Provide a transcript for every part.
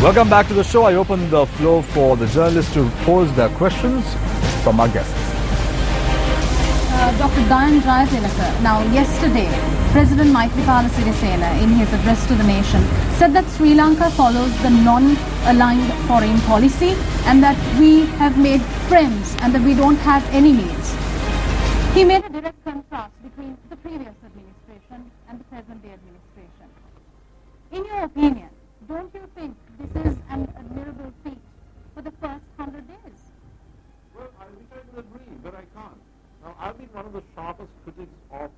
Welcome back to the show. I open the floor for the journalists to pose their questions from our guests. Dr. Dayan Jayatilaka, now yesterday, President Maithripala Sirisena, in his address to the nation, said that Sri Lanka follows the non-aligned foreign policy and that we have made friends and that we don't have enemies. He made a direct contrast between the previous administration and the present-day administration. In your opinion, don't you think this is an admirable feat for the first 100 days? Well, I wish I could agree, but I can't. Now, I've been one of the sharpest critics of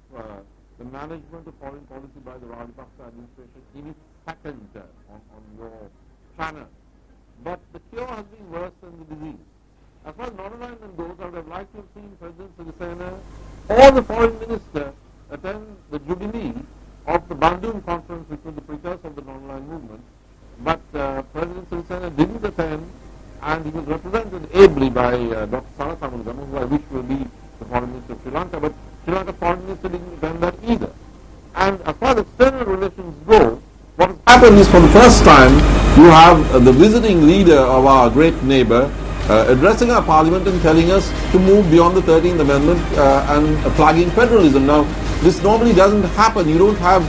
the management of foreign policy by the Rajapaksa administration in its second term on your channel. But the cure has been worse than the disease. As far as non-alignment goes, I would have liked to have seen President Sirisena or the foreign minister attend the jubilee of the Bandung conference, which was the precursor of the non-aligned movement. But President Sirisena didn't attend, and he was represented ably by Dr. Sarathamudagama, who I wish will be the foreign minister of Sri Lanka, but Sri Lanka's foreign minister didn't attend that either. And as far as external relations go, what has happened is for the first time, you have the visiting leader of our great neighbor addressing our parliament and telling us to move beyond the 13th Amendment and flagging federalism. Now, this normally doesn't happen. You don't have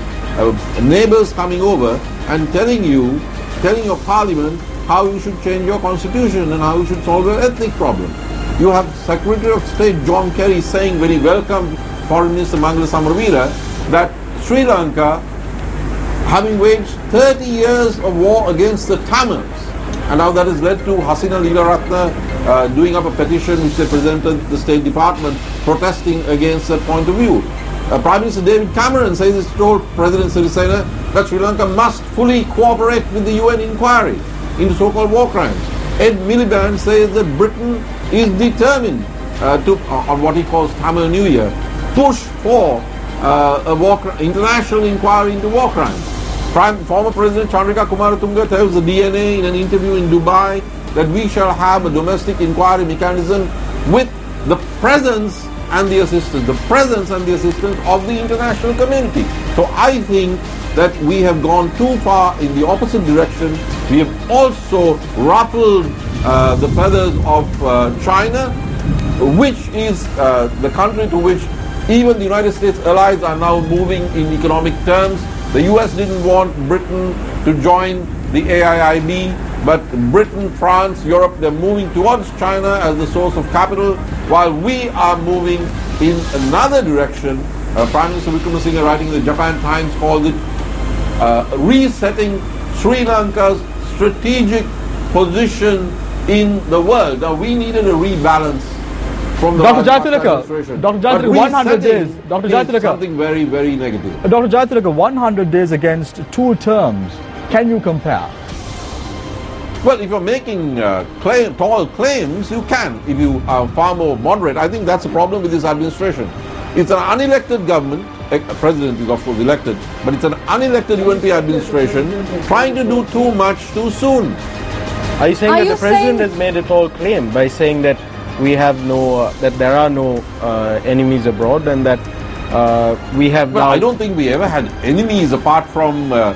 neighbors coming over and telling your parliament how you should change your constitution and how you should solve your ethnic problem. You have Secretary of State John Kerry saying, very welcome, Foreign Minister Mangala Samaraweera, that Sri Lanka, having waged 30 years of war against the Tamils, and now that has led to Hasina Leelaratne doing up a petition which they presented to the State Department protesting against that point of view. Prime Minister David Cameron says he's told President Sirisena that Sri Lanka must fully cooperate with the UN inquiry into so-called war crimes. Ed Miliband says that Britain is determined to, on what he calls Tamil New Year, push for a international inquiry into war crimes. Former President Chandrika Kumaratunga tells the DNA in an interview in Dubai that we shall have a domestic inquiry mechanism with the presence and the assistance of the international community. So I think that we have gone too far in the opposite direction. We have also ruffled the feathers of China, which is the country to which even the United States allies are now moving in economic terms. The US didn't want Britain to join the AIIB, but Britain, France, Europe, they're moving towards China as the source of capital, while we are moving in another direction. Prime Minister Wickremesinghe, writing in the Japan Times, called it resetting Sri Lanka's strategic position in the world. Now, we needed a rebalance from the Dr. Jayatilaka, 100 days. Dr. Jayatilaka, something very, very negative. Dr. Jayatilaka, 100 days against 2 terms. Can you compare? Well, if you're making tall claims, you can. If you are far more moderate, I think that's a problem with this administration. It's an unelected government. President is of course elected, but it's an unelected UNP administration trying to do too much too soon. Are you saying that the president has made a tall claim by saying that we have that there are no enemies abroad and that we have I don't think we ever had enemies apart from no,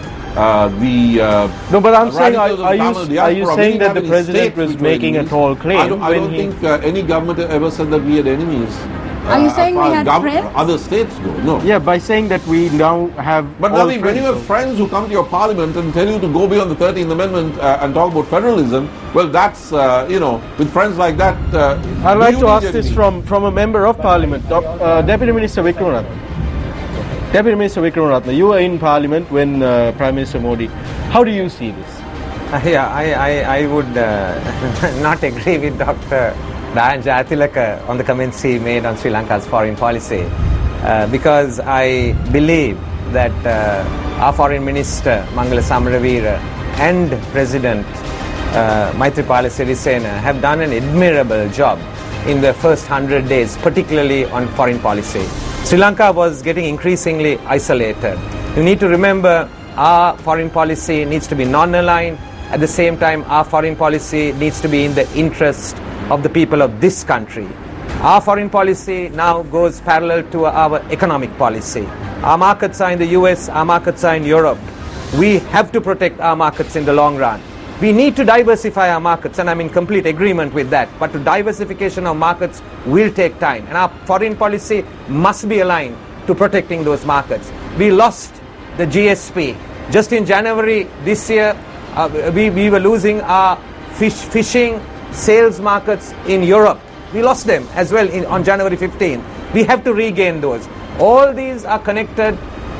but I'm saying, are you saying that the president was making a tall claim? I don't think any government ever said that we had enemies. Are you saying we had friends? Other states do, no. Yeah, by saying that we now have. But Navi, when you have friends who come to your parliament and tell you to go beyond the 13th Amendment and talk about federalism, well, that's, with friends like that. I'd like to ask this from a member of parliament, Deputy Minister Wickremesinghe. Deputy Minister Wickremesinghe, you were in parliament when Prime Minister Modi. How do you see this? I would not agree with Dr. Dayan Jayatilaka on the comments he made on Sri Lanka's foreign policy because I believe that our Foreign Minister Mangala Samaraweera and President Maithripala Sirisena have done an admirable job in the first 100 days, particularly on foreign policy. Sri Lanka was getting increasingly isolated. You need to remember our foreign policy needs to be non-aligned. At the same time, our foreign policy needs to be in the interest of the people of this country. Our foreign policy now goes parallel to our economic policy. Our markets are in the US, our markets are in Europe. We have to protect our markets in the long run. We need to diversify our markets, and I'm in complete agreement with that. But to diversification of markets will take time, and our foreign policy must be aligned to protecting those markets. We lost the GSP. Just in January this year, we were losing our fishing sales markets in Europe. We lost them as well on January 15. We have to regain those. All these are connected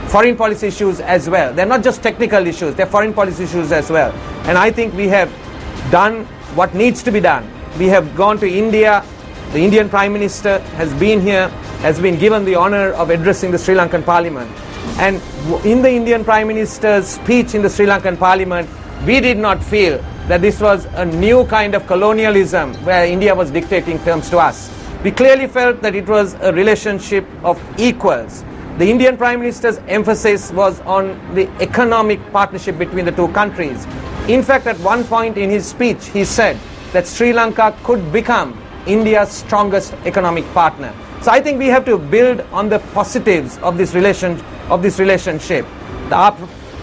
foreign policy issues as well. They're not just technical issues, they're foreign policy issues as well. And I think we have done what needs to be done. We have gone to India. The Indian Prime Minister has been here, has been given the honor of addressing the Sri Lankan Parliament. And in the Indian Prime Minister's speech in the Sri Lankan Parliament, we did not feel that this was a new kind of colonialism where India was dictating terms to us. We clearly felt that it was a relationship of equals. The Indian Prime Minister's emphasis was on the economic partnership between the two countries. In fact, at one point in his speech, he said that Sri Lanka could become India's strongest economic partner. So I think we have to build on the positives of this relationship. Our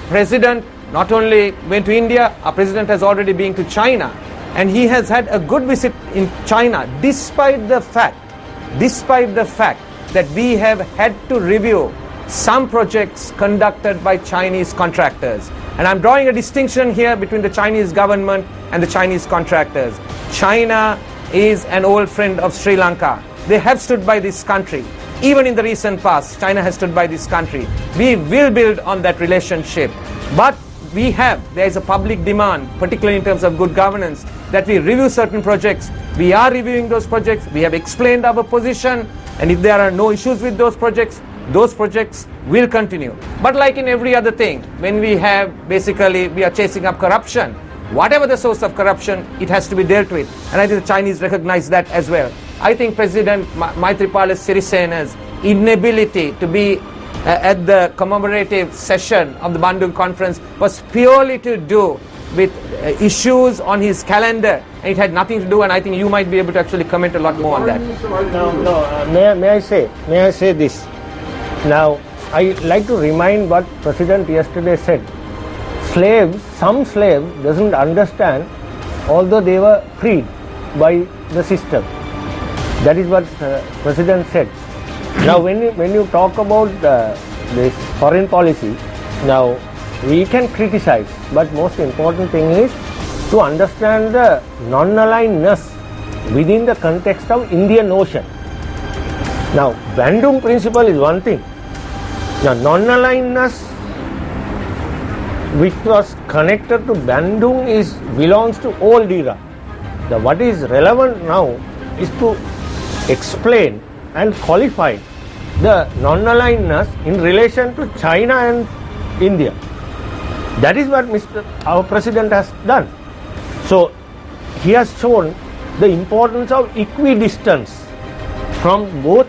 president not only went to India, our president has already been to China, and he has had a good visit in China, despite the fact that we have had to review some projects conducted by Chinese contractors. And I'm drawing a distinction here between the Chinese government and the Chinese contractors. China is an old friend of Sri Lanka. They have stood by this country. Even in the recent past, China has stood by this country. We will build on that relationship. But there is a public demand, particularly in terms of good governance, that we review certain projects. We are reviewing those projects. We have explained our position. And if there are no issues with those projects will continue. But like in every other thing, when we are chasing up corruption, whatever the source of corruption, it has to be dealt with. And I think the Chinese recognize that as well. I think President Maithripala Sirisena's inability to be at the commemorative session of the Bandung conference was purely to do with issues on his calendar. And it had nothing to do, and I think you might be able to actually comment a lot more on that. May I say this? Now, I like to remind what President yesterday said. Some slaves doesn't understand, although they were freed by the system. That is what President said. Now, when you talk about this foreign policy, now we can criticize, but most important thing is to understand the non-alignedness within the context of Indian Ocean. Now, Bandung principle is one thing. Now, non-alignedness which was connected to Bandung belongs to old era. What is relevant now is to explain and qualify the non-alignedness in relation to China and India. That is what our President has done. So, he has shown the importance of equidistance from both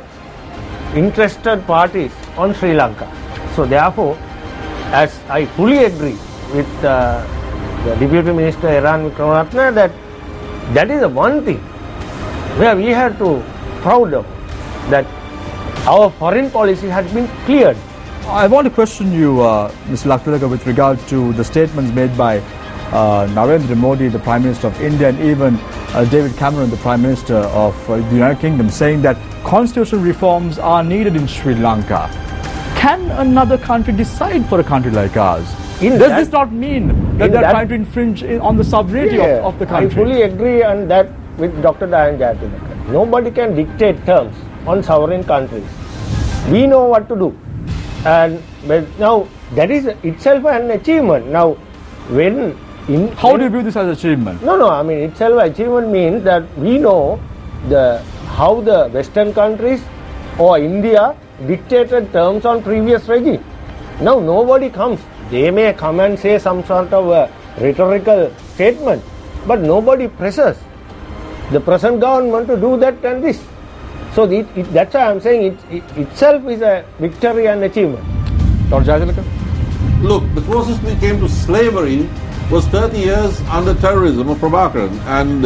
interested parties on Sri Lanka. So, therefore, as I fully agree with the Deputy Minister Eran Wickramaratne that is the one thing where we have to proud of, that our foreign policy has been cleared. I want to question you, Mr. Laktilaka, with regard to the statements made by Narendra Modi, the Prime Minister of India, and even David Cameron, the Prime Minister of the United Kingdom, saying that constitutional reforms are needed in Sri Lanka. Can another country decide for a country like ours? Does this not mean that they are trying to infringe on the sovereignty of the country? I fully agree on that with Dr. Dayan Jayatilaka. Nobody can dictate terms on sovereign countries. We know what to do. But now that is itself an achievement. Now, how do you view this as achievement? No. I mean, itself achievement means that we know how the Western countries or India dictated terms on previous regime. Now nobody comes. They may come and say some sort of a rhetorical statement, but nobody presses the present government to do that and this. So that's why I'm saying it itself is a victory and achievement. Dr. Jayatilaka? Look, the closest we came to slavery was 30 years under terrorism of Prabhakaran, and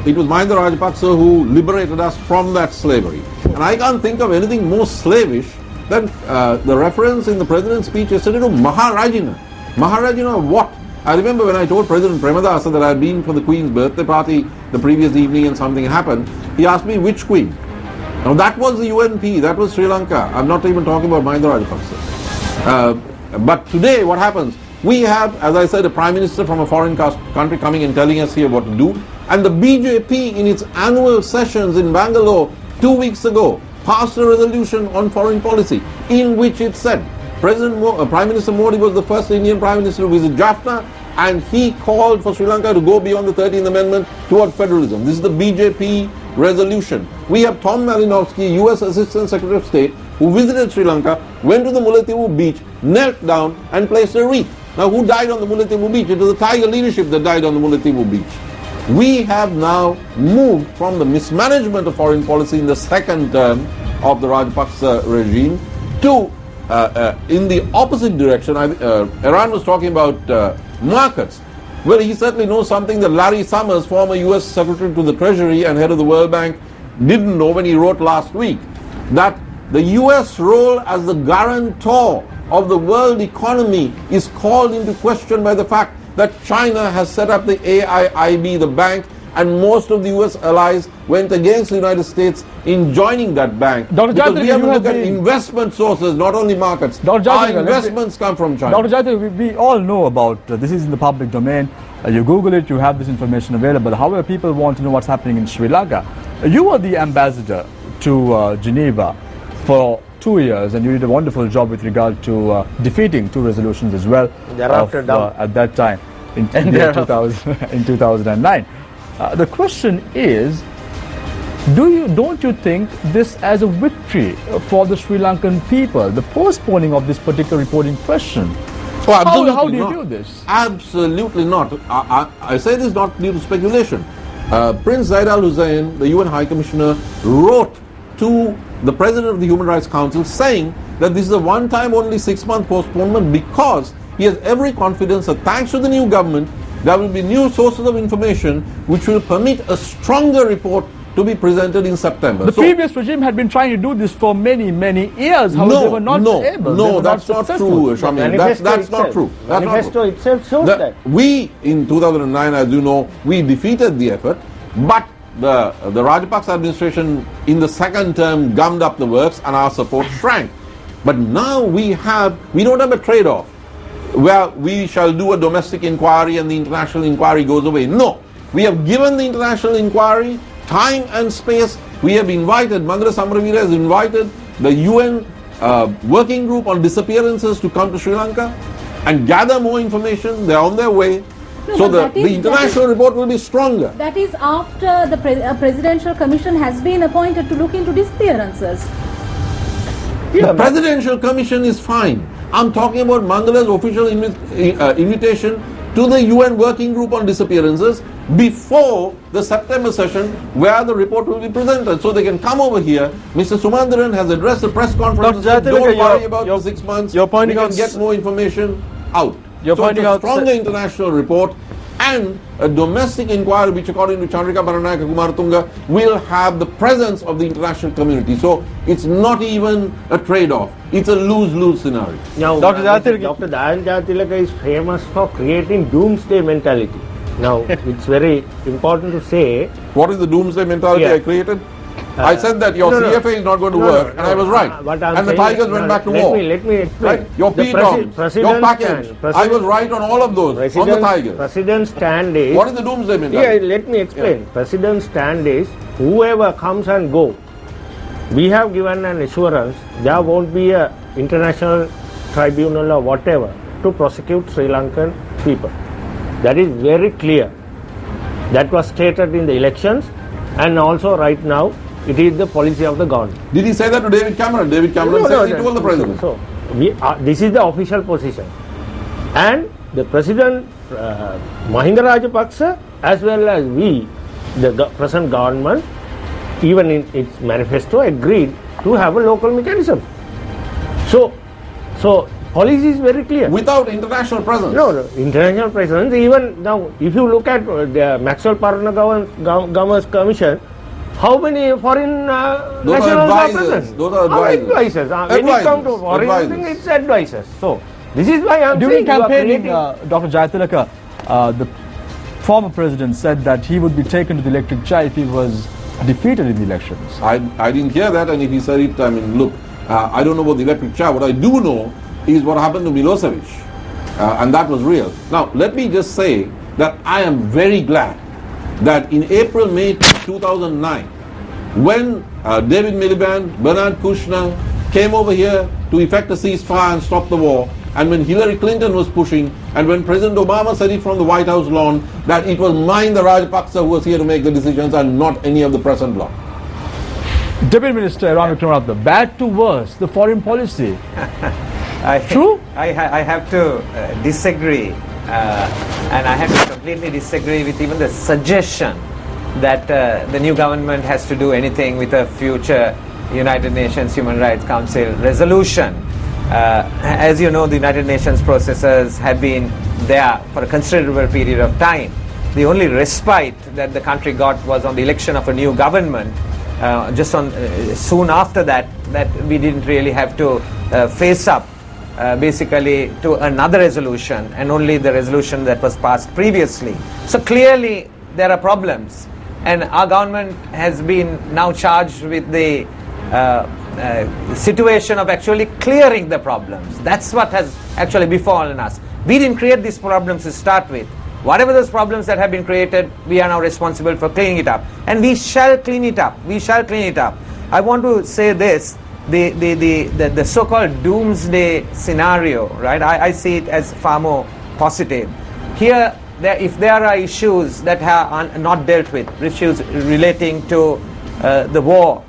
it was Mahinda Rajapaksa who liberated us from that slavery. And I can't think of anything more slavish than the reference in the President's speech yesterday to Maharajina. Maharajina of what? I remember when I told President Premadasa that I had been for the Queen's birthday party the previous evening and something happened, he asked me which Queen. Now that was the UNP, that was Sri Lanka. I'm not even talking about Mahinda Rajapaksa. But today what happens? We have, as I said, a Prime Minister from a foreign country coming and telling us here what to do. And the BJP in its annual sessions in Bangalore 2 weeks ago passed a resolution on foreign policy in which it said Prime Minister Modi was the first Indian Prime Minister to visit Jaffna, and he called for Sri Lanka to go beyond the 13th Amendment toward federalism. This is the BJP resolution. We have Tom Malinowski, US Assistant Secretary of State, who visited Sri Lanka, went to the Mullaitivu beach, knelt down and placed a wreath. Now who died on the Mullaitivu beach? It was the Tiger leadership that died on the Mullaitivu beach. We have now moved from the mismanagement of foreign policy in the second term of the Rajapaksa regime to in the opposite direction. Iran was talking about markets. Well, he certainly knows something that Larry Summers, former US Secretary to the Treasury and head of the World Bank, didn't know when he wrote last week, that the US role as the guarantor of the world economy is called into question by the fact that China has set up the AIIB, the bank, and most of the US allies went against the United States in joining that bank. Dr. Because Jatri, we have to look at investment sources, not only markets. Dr. Our Jatri, investments come from China. Dr. Jatri, we all know about this is in the public domain. You Google it, you have this information available. However, people want to know what's happening in Sri Lanka. You were the ambassador to Geneva for 2 years, and you did a wonderful job with regard to defeating 2 resolutions as well at that time in 2009. The question is, don't you think this as a victory for the Sri Lankan people, the postponing of this particular reporting question? How do you view this? Absolutely not. I say this not due to speculation. Prince Zaid Al Hussein, the UN High Commissioner, wrote to the President of the Human Rights Council saying that this is a one-time only 6-month postponement because he has every confidence that thanks to the new government, there will be new sources of information which will permit a stronger report to be presented in September. The previous regime had been trying to do this for many, many years. However, they were not able. No, that's not true, Shamil. That's not true. The manifesto itself shows that. We, in 2009, as you know, we defeated the effort, but the Rajapaksa administration in the second term gummed up the works and our support shrank. But now we don't have a trade-off where we shall do a domestic inquiry and the international inquiry goes away. No, we have given the international inquiry time and space. We have invited, Mangala Samravira has invited the UN working group on disappearances to come to Sri Lanka and gather more information. They are on their way. No, so the international report will be stronger. That is after the presidential commission has been appointed to look into disappearances. The presidential commission is fine. I'm talking about Mangala's official invitation to the UN working group on disappearances before the September session where the report will be presented. So they can come over here. Mr. Sumandaran has addressed the press conference. Don't worry about the 6 months. You're pointing we can get more information out. You're pointing out a stronger international report and a domestic inquiry which according to Chandrika Baranayaka Kumaratunga will have the presence of the international community. So it's not even a trade-off. It's a lose-lose scenario. Now, Dr. Dayan Jatilaka is famous for creating doomsday mentality. Now, it's very important to say... What is the doomsday mentality I created? I said that your CFA is not going to work, and I was right. And the Tigers went back to war. Let me explain. Right? Your P-Doms, your package. I was right on all of those, on the Tigers. President's stand is... What is the doomsday mentality? Yeah, let me explain. Yeah. President's stand is, whoever comes and go, we have given an assurance there won't be a international tribunal or whatever to prosecute Sri Lankan people. That is very clear. That was stated in the elections, and also right now it is the policy of the government. Did he say that to David Cameron? David Cameron said he told the president. So this is the official position, and the president Mahinda Rajapaksa as well as we, the present government, even in its manifesto agreed to have a local mechanism. So policy is very clear. Without international presence? No, international presence. Even now, if you look at the Maxwell Parana Commission, how many foreign nationals are present? Those are advisors. When it comes to foreign thing, it's advisors. So This is why I'm During saying campaigning, you are creating- Dr. Jayatilaka, the former president said that he would be taken to the electric chair if he was defeated in the elections. I didn't hear that, and if he said it, I mean, look, I don't know about the electric chair. What I do know is what happened to Milosevic, and that was real. Now, let me just say that I am very glad that in April, May 2009, when David Miliband, Bernard Kouchner came over here to effect a ceasefire and stop the war, and when Hillary Clinton was pushing, and when President Obama said it from the White House lawn, that it was Mahinda Rajapaksa who was here to make the decisions and not any of the present bloc. Deputy Minister Iran Vikramaratne, bad to worse, the foreign policy. True? I have to disagree, and I have to completely disagree with even the suggestion that the new government has to do anything with a future United Nations Human Rights Council resolution. As you know, the United Nations processes have been there for a considerable period of time. The only respite that the country got was on the election of a new government. Just on soon after that we didn't really have to face up basically to another resolution, and only the resolution that was passed previously. So clearly there are problems, and our government has been now charged with the situation of actually clearing the problems. That's what has actually befallen us. We didn't create these problems to start with. Whatever those problems that have been created, we are now responsible for cleaning it up, and we shall clean it up. We shall clean it up. I want to say this: the so-called doomsday scenario, right? I see it as far more positive. Here, if there are issues that are not dealt with, issues relating to the war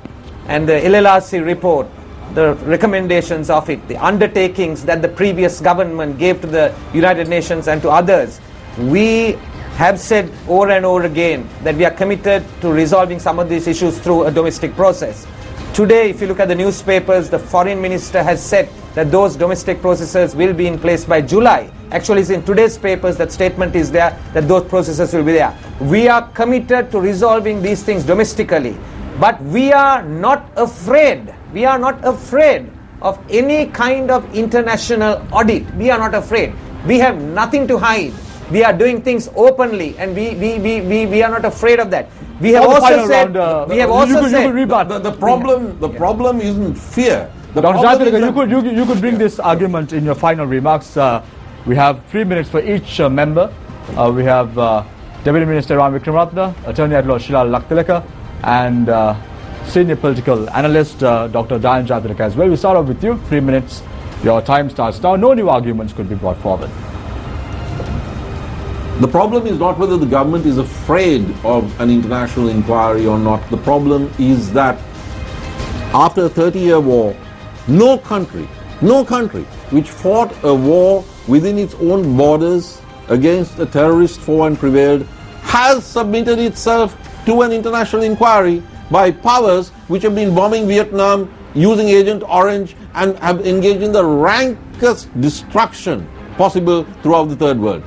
and the LLRC report, the recommendations of it, the undertakings that the previous government gave to the United Nations and to others, we have said over and over again that we are committed to resolving some of these issues through a domestic process. Today, if you look at the newspapers, the foreign minister has said that those domestic processes will be in place by July. Actually, it's in today's papers that statement is there that those processes will be there. We are committed to resolving these things domestically, but we are not afraid. We are not afraid of any kind of international audit. We are not afraid. We have nothing to hide. We are doing things openly, and we are not afraid of that. We have also said. The problem isn't fear. Dr. Jayatilaka, you could bring this argument in your final remarks. We have 3 minutes for each member. We have Deputy Minister Iran Vikramaratne, Attorney at Law Shilal Laktilaka, and Senior Political Analyst Dr. Diane Jayatilaka as well. We start off with you. 3 minutes. Your time starts now. No new arguments could be brought forward. The problem is not whether the government is afraid of an international inquiry or not. The problem is that after a 30-year war, no country which fought a war within its own borders against a terrorist foe and prevailed has submitted itself to an international inquiry by powers which have been bombing Vietnam using Agent Orange and have engaged in the rankest destruction possible throughout the third world.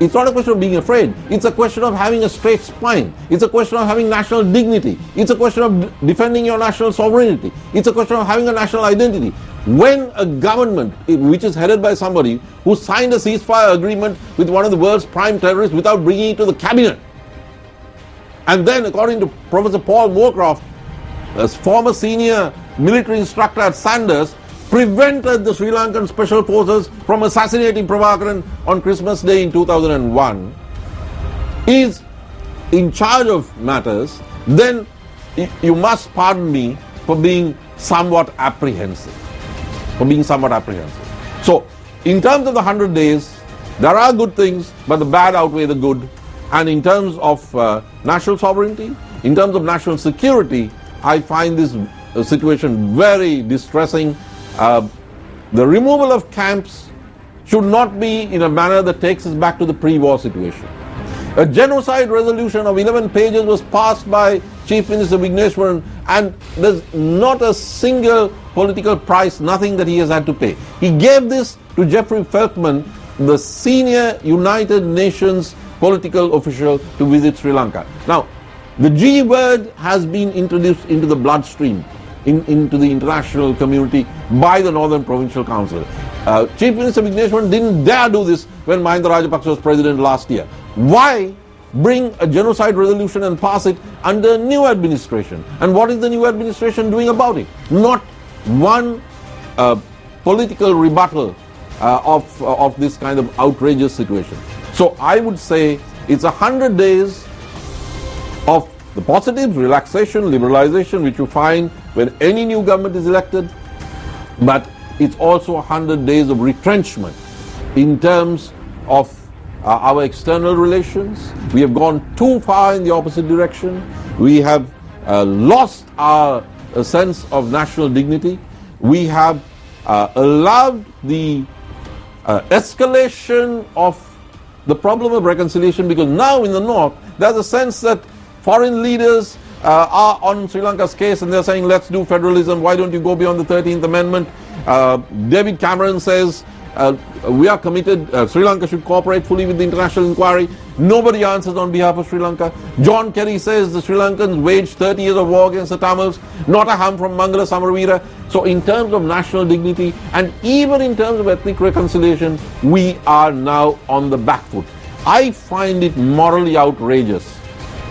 It's not a question of being afraid. It's a question of having a straight spine. It's a question of having national dignity. It's a question of defending your national sovereignty. It's a question of having a national identity. When a government, which is headed by somebody who signed a ceasefire agreement with one of the world's prime terrorists without bringing it to the cabinet, and then, according to Professor Paul Moorcroft, a former senior military instructor at Sanders, prevented the Sri Lankan Special Forces from assassinating Prabhakaran on Christmas Day in 2001, is in charge of matters, then you must pardon me for being somewhat apprehensive. So, in terms of the 100 days, there are good things, but the bad outweigh the good. And in terms of national sovereignty, in terms of national security, I find this situation very distressing. The removal of camps should not be in a manner that takes us back to the pre-war situation. A genocide resolution of 11 pages was passed by Chief Minister Vigneshwaran, and there's not a single political price, nothing that he has had to pay. He gave this to Jeffrey Feltman, the senior United Nations political official, to visit Sri Lanka. Now, the G word has been introduced into the bloodstream, into the international community by the Northern Provincial Council. Chief Minister Vigneswaran didn't dare do this when Mahinda Rajapaksa was president last year. Why bring a genocide resolution and pass it under a new administration? And what is the new administration doing about it? Not one political rebuttal of this kind of outrageous situation. So I would say it's 100 days of the positives, relaxation, liberalization, which you find when any new government is elected, but it's also 100 days of retrenchment in terms of our external relations. We have gone too far in the opposite direction. We have lost our sense of national dignity. We have allowed the escalation of the problem of reconciliation, because now in the north there's a sense that foreign leaders are on Sri Lanka's case and they're saying, let's do federalism, why don't you go beyond the 13th Amendment? David Cameron says, we are committed, Sri Lanka should cooperate fully with the international inquiry. Nobody answers on behalf of Sri Lanka. John Kerry says the Sri Lankans waged 30 years of war against the Tamils, not a hum from Mangala Samaraveera. So in terms of national dignity and even in terms of ethnic reconciliation, we are now on the back foot. I find it morally outrageous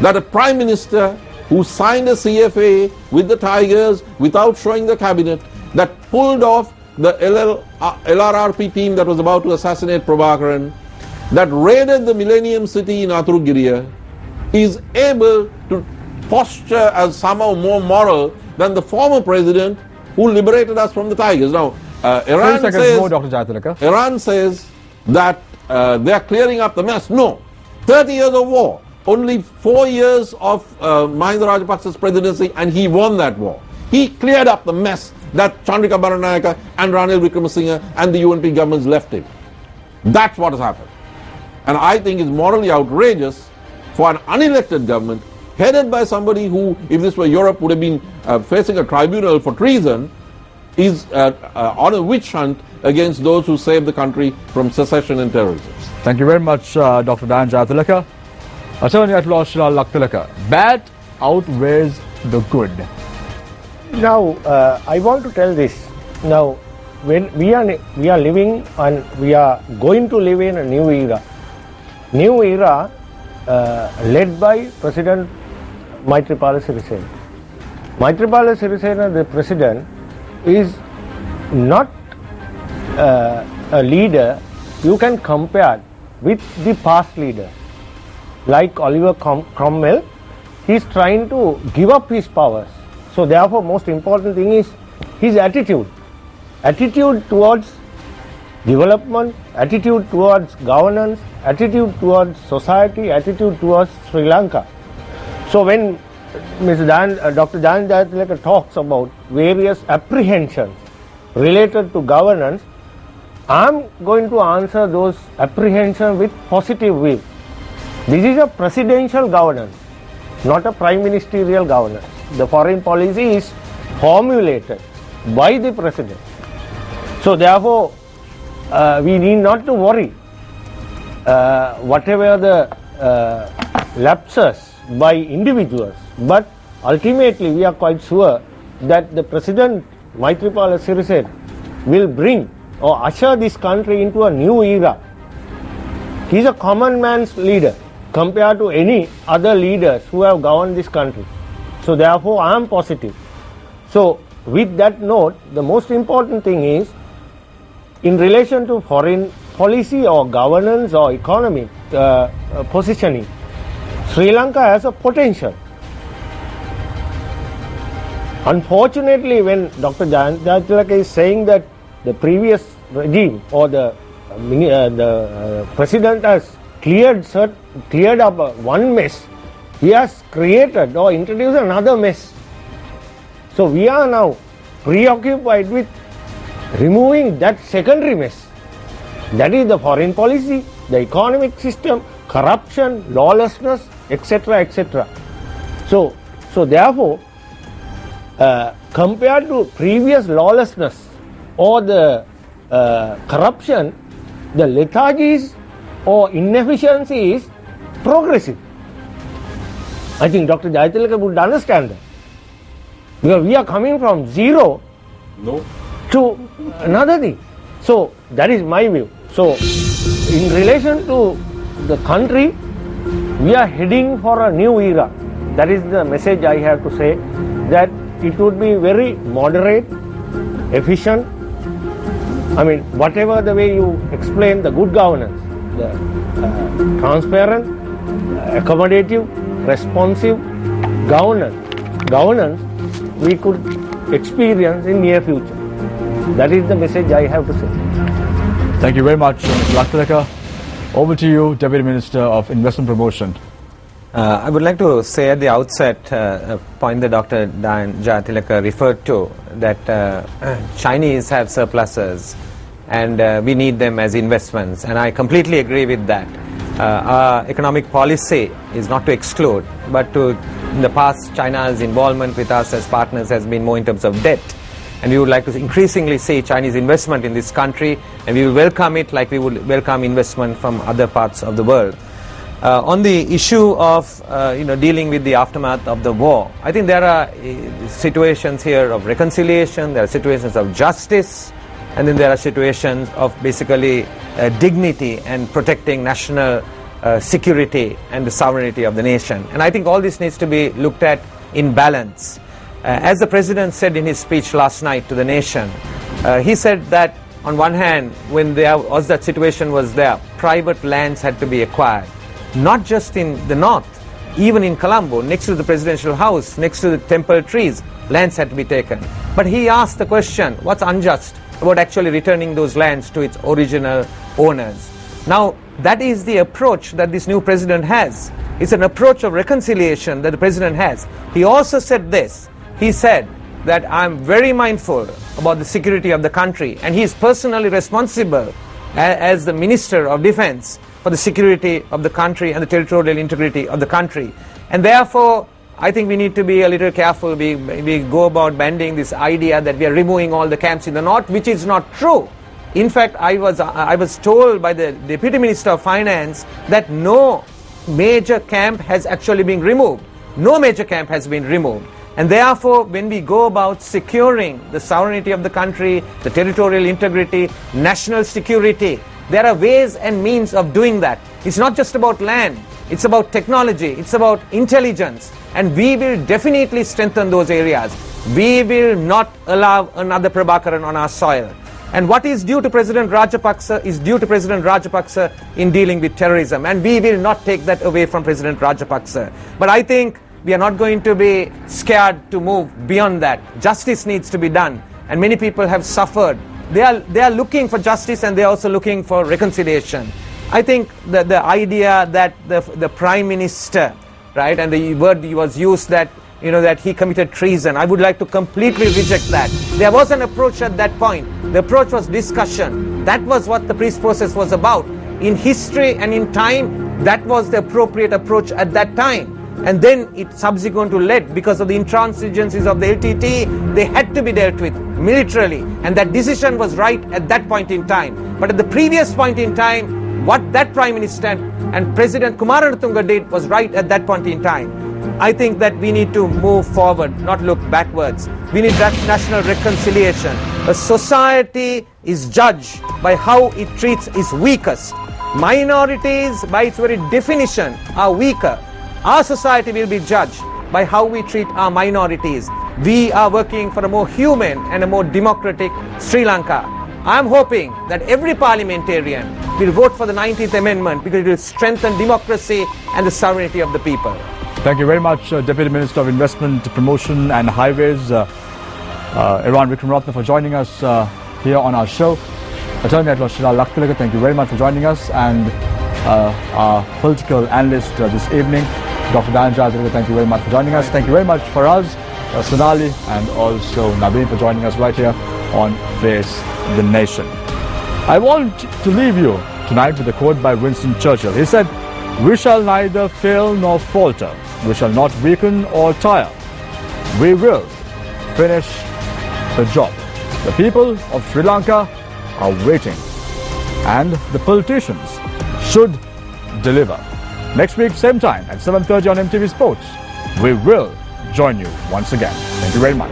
that a Prime Minister who signed a CFA with the Tigers without showing the cabinet, that pulled off the LRRP team that was about to assassinate Prabhakaran, that raided the Millennium City in Aturugiriya, is able to posture as somehow more moral than the former president who liberated us from the Tigers. Now, Iran says that they are clearing up the mess. No, 30 years of war, only 4 years of Mahinda Rajapaksa's presidency, and he won that war. He cleared up the mess that Chandrika Baranayaka and Ranil Wickremesinghe and the UNP governments left him. That's what has happened. And I think it's morally outrageous for an unelected government headed by somebody who, if this were Europe, would have been facing a tribunal for treason, is on a witch hunt against those who saved the country from secession and terrorism. Thank you very much, Dr. Dayan Jayatilaka. Attorney at law Shri Laktilaka. Bad outweighs the good. Now, I want to tell this. Now, when we are living and we are going to live in a new era. New era led by President Maithripala Sirisena. Maithripala Sirisena, the president, is not a leader you can compare with the past leaders. Like Oliver Cromwell, he is trying to give up his powers. So therefore, most important thing is his attitude. Attitude towards development, attitude towards governance, attitude towards society, attitude towards Sri Lanka. So when Dr. Dayan Jayatilaka talks about various apprehensions related to governance, I am going to answer those apprehensions with positive view. This is a presidential governance, not a prime ministerial governance. The foreign policy is formulated by the president. So therefore, we need not to worry whatever the lapses by individuals, but ultimately we are quite sure that the President Maithripala Sirisena will bring or usher this country into a new era. He is a common man's leader compared to any other leaders who have governed this country. So therefore, I am positive. So with that note, the most important thing is, in relation to foreign policy or governance or economic positioning, Sri Lanka has a potential. Unfortunately, when Dr. Dayan Jayatilaka is saying that the previous regime or the president has cleared up one mess, he has created or introduced another mess. So we are now preoccupied with removing that secondary mess. That is the foreign policy, the economic system, corruption, lawlessness, etc., etc. So therefore, compared to previous lawlessness or the corruption, the lethargy or inefficiency is progressive. I think Dr. Jayatilaka would understand that. Because we are coming from zero to another thing. So that is my view. So in relation to the country, we are heading for a new era. That is the message I have to say, that it would be very moderate, efficient. I mean, whatever the way you explain the good governance, the transparent, accommodative, responsive governance we could experience in near future. That is the message I have to say. Thank you very much, Mr. Laktaleka. Over to you, Deputy Minister of Investment Promotion. I would like to say at the outset a point that Dr. Jayathilaka referred to, that Chinese have surpluses and we need them as investments, and I completely agree with that. Our economic policy is not to exclude, but to, in the past, China's involvement with us as partners has been more in terms of debt, and we would like to increasingly see Chinese investment in this country, and we will welcome it like we would welcome investment from other parts of the world. On the issue of dealing with the aftermath of the war, I think there are situations here of reconciliation, there are situations of justice, and then there are situations of basically dignity and protecting national security and the sovereignty of the nation. And I think all this needs to be looked at in balance. As the President said in his speech last night to the nation, he said that on one hand, when there was that situation was there, private lands had to be acquired. Not just in the north, even in Colombo, next to the presidential house, next to the temple trees, lands had to be taken. But he asked the question, what's unjust about actually returning those lands to its original owners? Now, that is the approach that this new president has. It's an approach of reconciliation that the president has. He also said this. He said that I'm very mindful about the security of the country, and he is personally responsible as the Minister of Defense for the security of the country and the territorial integrity of the country. And therefore, I think we need to be a little careful. We go about bending this idea that we are removing all the camps in the north, which is not true. In fact, I was told by the Deputy Minister of Finance that no major camp has actually been removed. No major camp has been removed. And therefore, when we go about securing the sovereignty of the country, the territorial integrity, national security, there are ways and means of doing that. It's not just about land. It's about technology. It's about intelligence. And we will definitely strengthen those areas. We will not allow another Prabhakaran on our soil. And what is due to President Rajapaksa is due to President Rajapaksa in dealing with terrorism. And we will not take that away from President Rajapaksa. But I think we are not going to be scared to move beyond that. Justice needs to be done. And many people have suffered. They are looking for justice, and they are also looking for reconciliation. I think that the idea that the Prime Minister, right, and the word was used that, that he committed treason, I would like to completely reject that. There was an approach at that point. The approach was discussion. That was what the peace process was about. In history and in time, that was the appropriate approach at that time. And then it subsequently led, because of the intransigencies of the LTT, they had to be dealt with militarily. And that decision was right at that point in time. But at the previous point in time, what that Prime Minister and President Kumaranatunga did was right at that point in time. I think that we need to move forward, not look backwards. We need national reconciliation. A society is judged by how it treats its weakest. Minorities, by its very definition, are weaker. Our society will be judged by how we treat our minorities. We are working for a more human and a more democratic Sri Lanka. I am hoping that every parliamentarian will vote for the 19th Amendment, because it will strengthen democracy and the sovereignty of the people. Thank you very much, Deputy Minister of Investment, Promotion and Highways, Iran Wickramaratne, for joining us here on our show. Attorney at Law Shilal Laktaleka, thank you very much for joining us. And our political analyst this evening, Dr. Jayathilaka, thank you very much for joining us. Thank you very much for us, Sonali and also Naveen, for joining us right here on Face the Nation. I want to leave you tonight with a quote by Winston Churchill. He said, "We shall neither fail nor falter. We shall not weaken or tire. We will finish the job. The people of Sri Lanka are waiting, and the politicians should deliver." Next week, same time at 7:30 on MTV Sports, we will join you once again. Thank you very much.